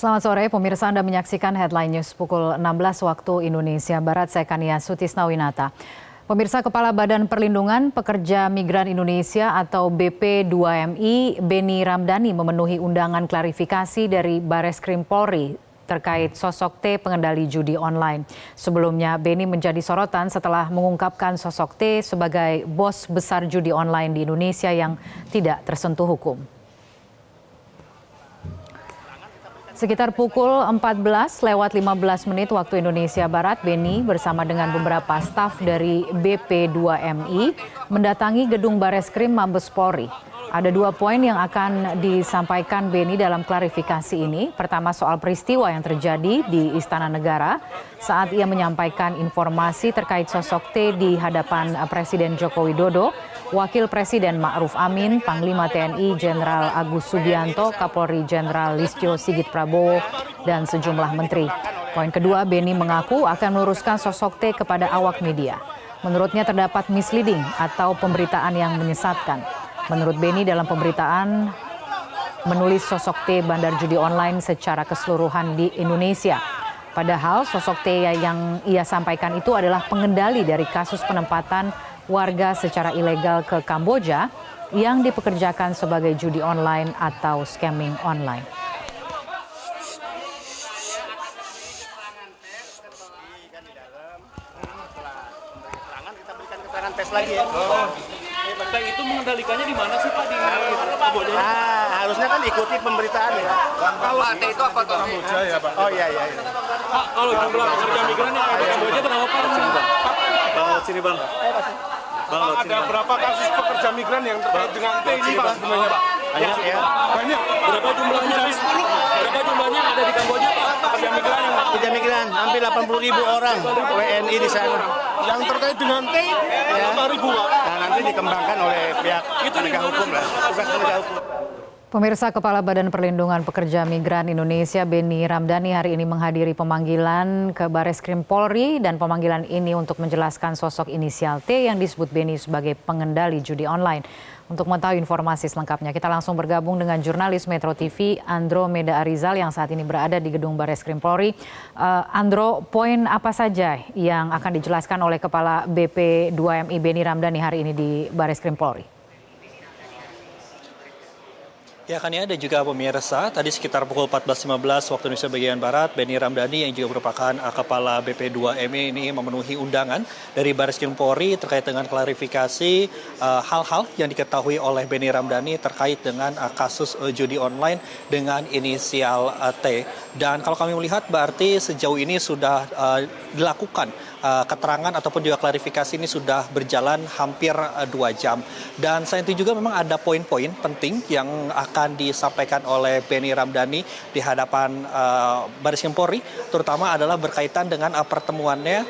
Selamat sore, pemirsa. Anda menyaksikan Headline News pukul 16 waktu Indonesia Barat. Saya Kania Sutisnawinata. Pemirsa, Kepala Badan Perlindungan Pekerja Migran Indonesia atau BP2MI, Beni Ramdhani memenuhi undangan klarifikasi dari Bareskrim Polri terkait sosok T pengendali judi online. Sebelumnya, Beni menjadi sorotan setelah mengungkapkan sosok T sebagai bos besar judi online di Indonesia yang tidak tersentuh hukum. Sekitar pukul 14 lewat 15 menit waktu Indonesia Barat, Beni bersama dengan beberapa staf dari BP2MI mendatangi gedung Bareskrim Mabes Polri. Ada 2 poin yang akan disampaikan Beni dalam klarifikasi ini. Pertama, soal peristiwa yang terjadi di Istana Negara saat ia menyampaikan informasi terkait sosok T di hadapan Presiden Joko Widodo, Wakil Presiden Ma'ruf Amin, Panglima TNI Jenderal Agus Subianto, Kapolri Jenderal Listio Sigit Prabowo, dan sejumlah menteri. Poin kedua, Beni mengaku akan meluruskan sosok T kepada awak media. Menurutnya terdapat misleading atau pemberitaan yang menyesatkan. Menurut Beni, dalam pemberitaan menulis sosok T bandar judi online secara keseluruhan di Indonesia. Padahal sosok T yang ia sampaikan itu adalah pengendali dari kasus penempatan warga secara ilegal ke Kamboja yang dipekerjakan sebagai judi online atau scamming online. Tes lagi ya. Baik, itu mengendalikannya di mana sih Pak? Di Kamboja? Harusnya kan ikuti pemberitaan ya. Kalau T itu apa tuh? Kamboja ya Pak. Oh iya. Pak, kalau jumlah pekerja migran yang ada di Kamboja berapa Pak? Bang, lewat sini Bang. Ada berapa kasus pekerja migran yang terkait dengan T ini Pak sebenarnya Pak? Banyak ya. Banyak. Berapa jumlahnya? Berapa jumlahnya yang ada di Kamboja Pak? Pekerja migran yang Pekerja migran hampir 80.000 orang WNI di sana. Yang terkait dengan T berapa ribu Pak? Nah, nanti dikembangkan oleh pihak penegak hukum lah. Tugas penegak hukum. Pemirsa, Kepala Badan Perlindungan Pekerja Migran Indonesia Beni Ramdhani hari ini menghadiri pemanggilan ke Bareskrim Polri, dan pemanggilan ini untuk menjelaskan sosok inisial T yang disebut Beni sebagai pengendali judi online. Untuk mengetahui informasi selengkapnya, kita langsung bergabung dengan jurnalis Metro TV Andromeda Arizal yang saat ini berada di gedung Bareskrim Polri. Andro, poin apa saja yang akan dijelaskan oleh Kepala BP2MI Beni Ramdhani hari ini di Bareskrim Polri? Ya, kan ya, ada juga pemirsa, tadi sekitar pukul 14.15 waktu Indonesia bagian Barat, Beni Ramdhani yang juga merupakan Kepala BP2MI ini memenuhi undangan dari Bareskrim Polri terkait dengan klarifikasi hal-hal yang diketahui oleh Beni Ramdhani terkait dengan kasus judi online dengan inisial T. Dan kalau kami melihat berarti sejauh ini sudah dilakukan keterangan ataupun juga klarifikasi ini sudah berjalan hampir 2 jam. Dan selain itu juga memang ada poin-poin penting yang akan disampaikan oleh Beni Ramdhani di hadapan Bareskrim Polri, terutama adalah berkaitan dengan pertemuannya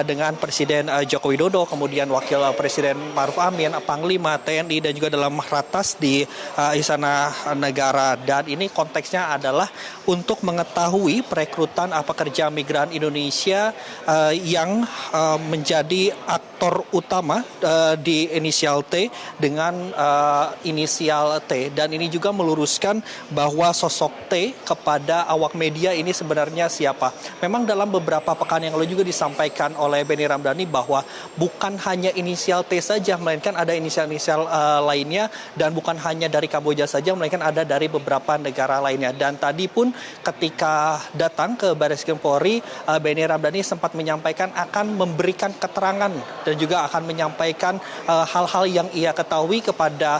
dengan Presiden Joko Widodo, kemudian Wakil Presiden Ma'ruf Amin, Panglima TNI, dan juga dalam ratas di Istana Negara. Dan ini konteksnya adalah untuk mengetahui perekrutan pekerja migran Indonesia yang menjadi aktor utama di inisial T dengan inisial T. Dan ini juga meluruskan bahwa sosok T kepada awak media ini sebenarnya siapa. Memang dalam beberapa pekan yang lalu juga disampaikan oleh Beni Ramdhani bahwa bukan hanya inisial T saja, melainkan ada inisial-inisial lainnya, dan bukan hanya dari Kamboja saja, melainkan ada dari beberapa negara lainnya. Dan tadi pun ketika datang ke Bareskrim Polri, Beni Ramdhani sempat menyampaikan akan memberikan keterangan dan juga akan menyampaikan hal-hal yang ia ketahui kepada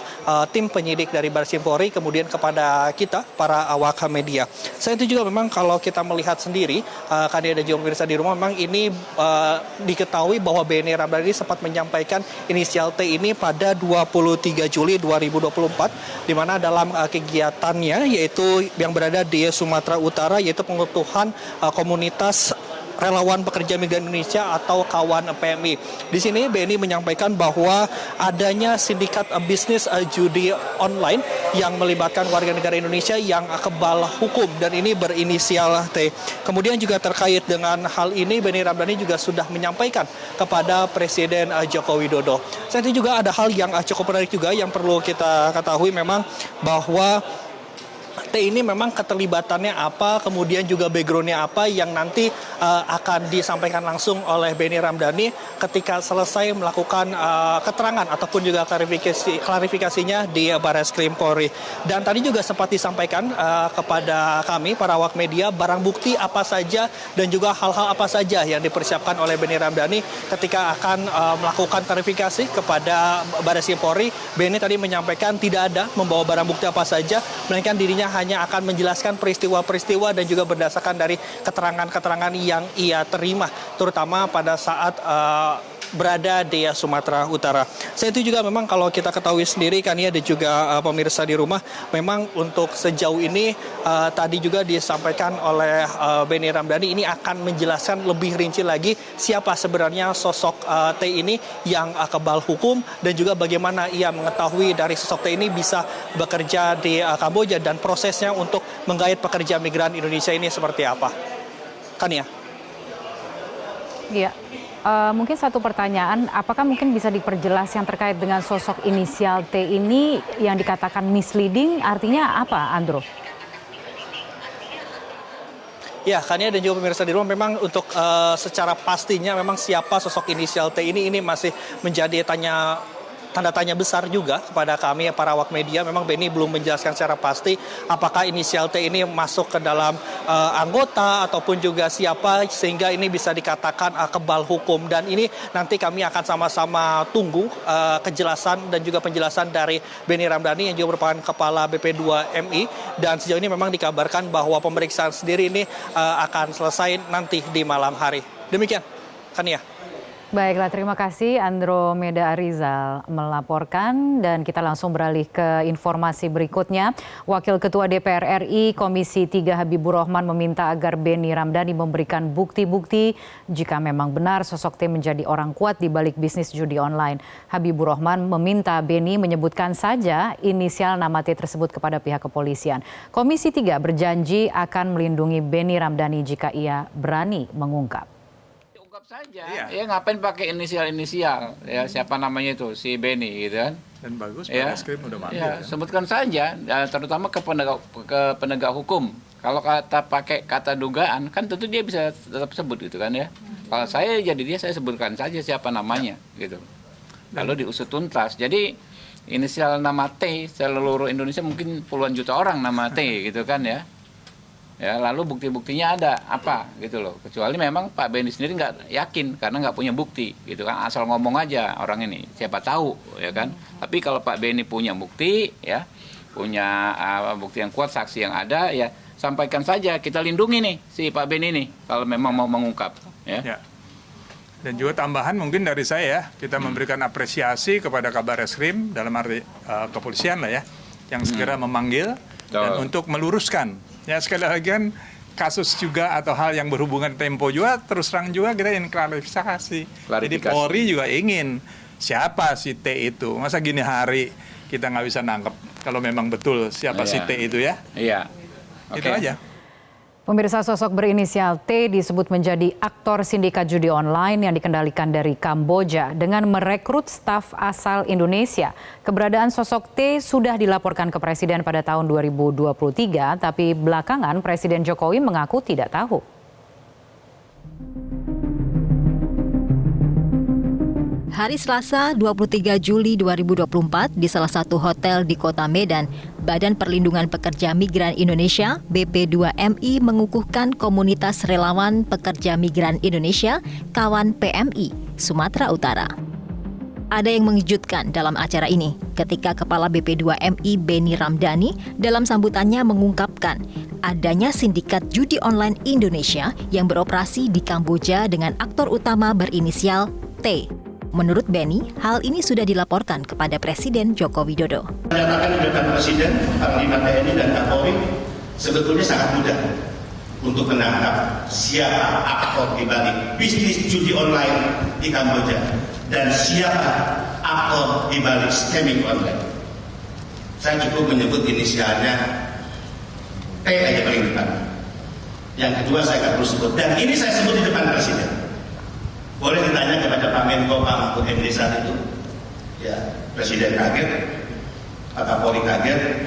tim penyidik dari Bareskrim Polri, kemudian kepada kita para awak media. Selain itu juga memang kalau kita melihat sendiri, kan ada juga pemirsa di rumah, memang ini diketahui bahwa Beni Ramdhani sempat menyampaikan inisial T ini pada 23 Juli 2024, di mana dalam kegiatannya yaitu yang berada di Sumatera Utara, yaitu pengutuhan komunitas relawan pekerja migran Indonesia atau kawan PMI. Di sini Beni menyampaikan bahwa adanya sindikat bisnis judi online yang melibatkan warga negara Indonesia yang kebal hukum, dan ini berinisial T. Kemudian juga terkait dengan hal ini, Beni Ramdhani juga sudah menyampaikan kepada Presiden Joko Widodo. Selain itu juga ada hal yang cukup menarik juga yang perlu kita ketahui, memang bahwa T T ini memang keterlibatannya apa, kemudian juga backgroundnya apa yang nanti akan disampaikan langsung oleh Benny Ramdhani ketika selesai melakukan keterangan ataupun juga klarifikasinya di Barreskrim Polri. Dan tadi juga sempat disampaikan kepada kami para awak media barang bukti apa saja dan juga hal-hal apa saja yang dipersiapkan oleh Benny Ramdhani ketika akan melakukan klarifikasi kepada Barreskrim Polri. Benny tadi menyampaikan tidak ada membawa barang bukti apa saja, melainkan dirinya hanya akan menjelaskan peristiwa-peristiwa dan juga berdasarkan dari keterangan-keterangan yang ia terima, terutama pada saat berada di Sumatera Utara. Selain itu juga memang kalau kita ketahui sendiri kan ya, dan juga pemirsa di rumah, memang untuk sejauh ini tadi juga disampaikan oleh Benny Ramdhani ini akan menjelaskan lebih rinci lagi siapa sebenarnya sosok T ini yang kebal hukum dan juga bagaimana ia mengetahui dari sosok T ini bisa bekerja di Kamboja dan prosesnya untuk menggait pekerja migran Indonesia ini seperti apa. Kan ya? Iya. Mungkin satu pertanyaan, apakah mungkin bisa diperjelas yang terkait dengan sosok inisial T ini yang dikatakan misleading, artinya apa, Andro? Ya, Kania dan juga pemirsa di rumah, memang untuk secara pastinya memang siapa sosok inisial T ini masih menjadi tanda tanya besar juga kepada kami para awak media. Memang Benny belum menjelaskan secara pasti apakah inisial T ini masuk ke dalam anggota ataupun juga siapa sehingga ini bisa dikatakan kebal hukum, dan ini nanti kami akan sama-sama tunggu kejelasan dan juga penjelasan dari Benny Ramdhani yang juga merupakan kepala BP2MI, dan sejauh ini memang dikabarkan bahwa pemeriksaan sendiri ini akan selesai nanti di malam hari. Demikian, Kania. Baiklah, terima kasih Andromeda Arizal melaporkan, dan kita langsung beralih ke informasi berikutnya. Wakil Ketua DPR RI Komisi 3 Habibur Rahman meminta agar Benny Ramdhani memberikan bukti-bukti jika memang benar sosok T menjadi orang kuat di balik bisnis judi online. Habibur Rahman meminta Benny menyebutkan saja inisial nama T tersebut kepada pihak kepolisian. Komisi 3 berjanji akan melindungi Benny Ramdhani jika ia berani mengungkap. Saja, ya ngapain pakai inisial ya, siapa namanya itu si Benny gitu kan. Dan bagus ya, Barreskrim udah manggil. Ya, sebutkan saja, terutama ke penegak hukum. Kalau pakai kata dugaan kan tentu dia bisa tetap sebut gitu kan ya. Kalau saya jadi dia, saya sebutkan saja siapa namanya gitu. Lalu diusut tuntas. Jadi inisial nama T seluruh Indonesia mungkin puluhan juta orang nama T gitu kan ya. Ya, lalu bukti-buktinya ada apa gitu loh. Kecuali memang Pak Benny sendiri nggak yakin karena nggak punya bukti gitu kan. Asal ngomong aja orang ini, siapa tahu ya kan. Tapi kalau Pak Benny punya bukti ya, punya bukti yang kuat, saksi yang ada ya, sampaikan saja, kita lindungi nih si Pak Benny ini kalau memang mau mengungkap ya. Ya. Dan juga tambahan mungkin dari saya, kita memberikan apresiasi kepada Kabar Reskrim dalam arti kepolisian lah ya, yang segera memanggil dan untuk meluruskan. Ya, sekali lagi kan kasus juga atau hal yang berhubungan tempo juga terus terang juga kita ingin klarifikasi. Jadi Polri juga ingin siapa si T itu. Masa gini hari kita nggak bisa nangkep kalau memang betul siapa si T itu ya. Iya. Itu aja. Pemirsa, sosok berinisial T disebut menjadi aktor sindikat judi online yang dikendalikan dari Kamboja dengan merekrut staf asal Indonesia. Keberadaan sosok T sudah dilaporkan ke Presiden pada tahun 2023, tapi belakangan Presiden Jokowi mengaku tidak tahu. Hari Selasa 23 Juli 2024 di salah satu hotel di Kota Medan, Badan Perlindungan Pekerja Migran Indonesia BP2MI mengukuhkan komunitas relawan pekerja migran Indonesia Kawan PMI Sumatera Utara. Ada yang mengejutkan dalam acara ini ketika Kepala BP2MI Benny Ramdhani dalam sambutannya mengungkapkan adanya sindikat judi online Indonesia yang beroperasi di Kamboja dengan aktor utama berinisial T. Menurut Benny, hal ini sudah dilaporkan kepada Presiden Joko Widodo. Menyatakan di depan Presiden, Panglima TNI dan Kapolri sebetulnya sangat mudah untuk menangkap siapa aktor di balik bisnis judi online di Kamboja dan siapa aktor di balik scamming online. Saya cukup menyebut inisialnya T aja paling depan. Yang kedua saya nggak perlu sebut, dan ini saya sebut di depan Presiden. Boleh ditanya kepada Pak Menko, Pak Mahfud MD saat itu, ya Presiden kaget, Pak Kapolri kaget,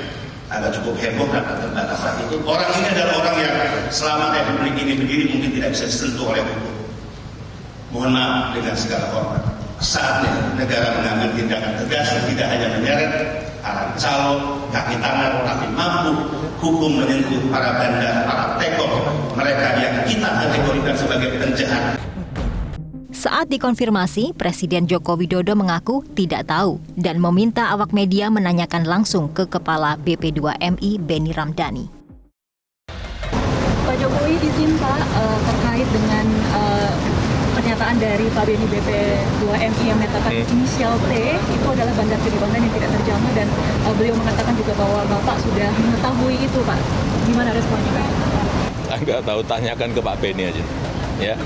agak cukup heboh karena terbatasan itu. Orang ini adalah orang yang selama Republik ini berdiri mungkin tidak bisa disentuh oleh hukum. Mohon maaf dengan segala hormat. Saatnya negara mengambil tindakan tegas dan tidak hanya menyeret arah calon, kaki tangan, tapi mampu hukum menyentuh para bandar, para tekor, mereka yang kita kategorikan sebagai penjahat. Saat dikonfirmasi, Presiden Joko Widodo mengaku tidak tahu dan meminta awak media menanyakan langsung ke Kepala BP2MI Benny Ramdhani. Pak Jokowi izin Pak terkait dengan pernyataan dari Pak Benny BP2MI yang menyatakan inisial T itu adalah bandar judi online yang tidak terjamah dan beliau mengatakan juga bahwa Bapak sudah mengetahui itu Pak. Gimana responnya Pak? Enggak tahu, tanyakan ke Pak Benny aja. Ya.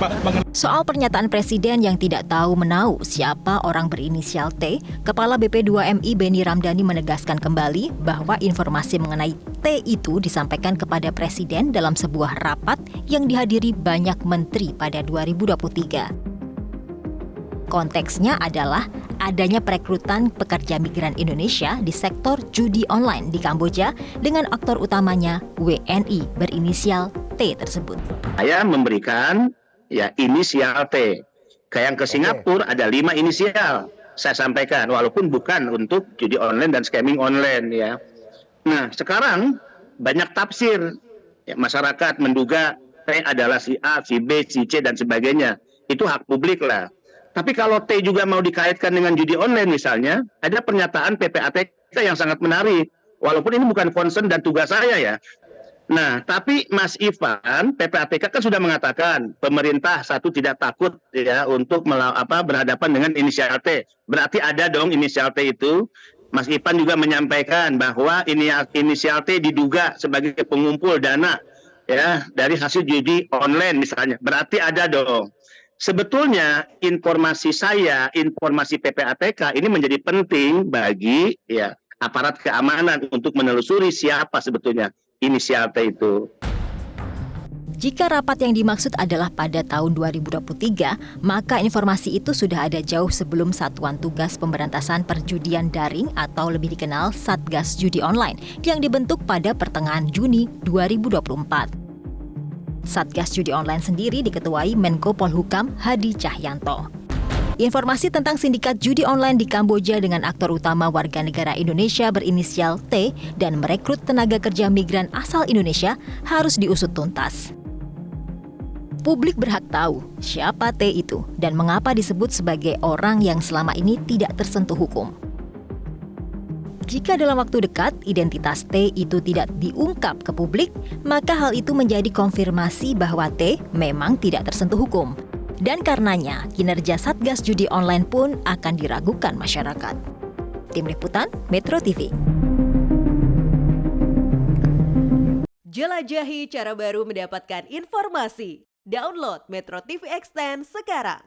Soal pernyataan Presiden yang tidak tahu menau siapa orang berinisial T, Kepala BP2MI Benny Ramdhani menegaskan kembali bahwa informasi mengenai T itu disampaikan kepada Presiden dalam sebuah rapat yang dihadiri banyak menteri pada 2023. Konteksnya adalah adanya perekrutan pekerja migran Indonesia di sektor judi online di Kamboja dengan aktor utamanya WNI berinisial T tersebut. Saya memberikan inisial T. Kayak yang ke Singapura ada 5 inisial. Saya sampaikan walaupun bukan untuk judi online dan scamming online ya. Nah, sekarang banyak tafsir. Ya, masyarakat menduga T adalah si A, si B, si C dan sebagainya. Itu hak publik lah. Tapi kalau T juga mau dikaitkan dengan judi online misalnya, ada pernyataan PPATK yang sangat menarik. Walaupun ini bukan concern dan tugas saya ya. Nah, tapi Mas Ivan, PPATK kan sudah mengatakan pemerintah satu tidak takut ya untuk berhadapan dengan inisial T. Berarti ada dong inisial T itu. Mas Ivan juga menyampaikan bahwa inisial T diduga sebagai pengumpul dana ya dari hasil judi online misalnya. Berarti ada dong. Sebetulnya informasi saya, informasi PPATK ini menjadi penting bagi ya aparat keamanan untuk menelusuri siapa sebetulnya inisial T itu. Jika rapat yang dimaksud adalah pada tahun 2023, maka informasi itu sudah ada jauh sebelum Satuan Tugas Pemberantasan Perjudian Daring atau lebih dikenal Satgas Judi Online yang dibentuk pada pertengahan Juni 2024. Satgas Judi Online sendiri diketuai Menko Polhukam Hadi Cahyanto. Informasi tentang sindikat judi online di Kamboja dengan aktor utama warga negara Indonesia berinisial T dan merekrut tenaga kerja migran asal Indonesia harus diusut tuntas. Publik berhak tahu siapa T itu dan mengapa disebut sebagai orang yang selama ini tidak tersentuh hukum. Jika dalam waktu dekat identitas T itu tidak diungkap ke publik, maka hal itu menjadi konfirmasi bahwa T memang tidak tersentuh hukum. Dan karenanya, kinerja Satgas Judi Online pun akan diragukan masyarakat. Tim Liputan, Metro TV. Jelajahi cara baru mendapatkan informasi. Download Metro TV Extend sekarang.